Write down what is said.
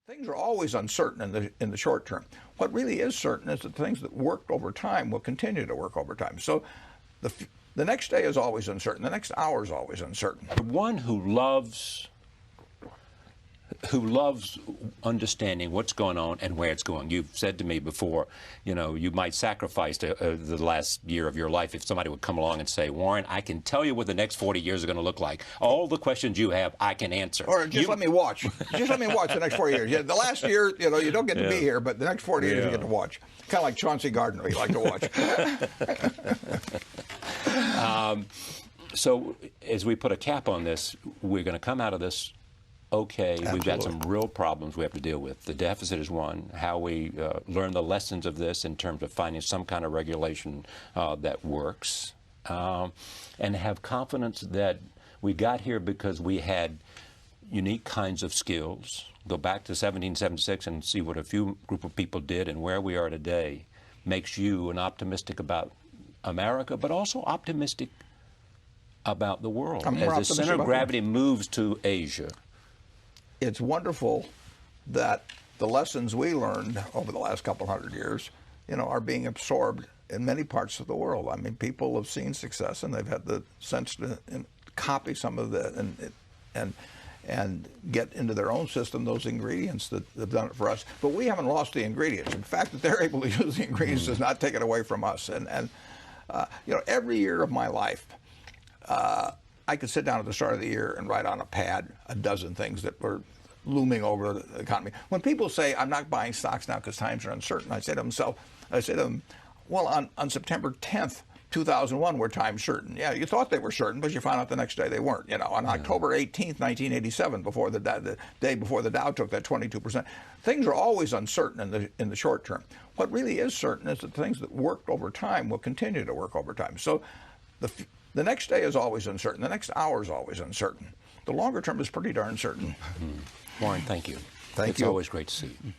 Things are always uncertain in the short term. What really is certain is that things that worked over time will continue to work over time. So the next day is always uncertain. The next hour is always uncertain. The one who loves understanding what's going on and where it's going. You've said to me before, you know, you might sacrifice the last year of your life if somebody would come along and say, Warren, I can tell you what the next 40 years are going to look like. All the questions you have, I can answer. Or just let me watch. Just let me watch the next 40 years. Yeah, the last year, you know, you don't get to be here, but the next 40 years you get to watch. Kind of like Chauncey Gardner, you like to watch. So as we put a cap on this, we're going to come out of this okay. Absolutely. We've got some real problems we have to deal with. The deficit is one. How we learn the lessons of this in terms of finding some kind of regulation that works, and have confidence that we got here because we had unique kinds of skills. Go back to 1776 and see what a few group of people did, and where we are today makes you an optimistic about America, but also optimistic about the world. As the center of gravity moves to Asia. It's wonderful that the lessons we learned over the last couple hundred years, you know, are being absorbed in many parts of the world. I mean, people have seen success and they've had the sense to copy some of that and get into their own system those ingredients that have done it for us. But we haven't lost the ingredients. In fact, that they're able to use the ingredients does not take it away from us. And you know, every year of my life, I could sit down at the start of the year and write on a pad a dozen things that were looming over the economy. When people say, I'm not buying stocks now because times are uncertain, I say to them, well, on September 10th, 2001 were times certain. Yeah, you thought they were certain, but you found out the next day they weren't. You know, on October 18th, 1987, before the day before the Dow took that 22%, things are always uncertain in the short term. What really is certain is that things that worked over time will continue to work over time. So the next day is always uncertain. The next hour is always uncertain. The longer term is pretty darn certain. Warren, thank you. Thank you. It's always great to see you.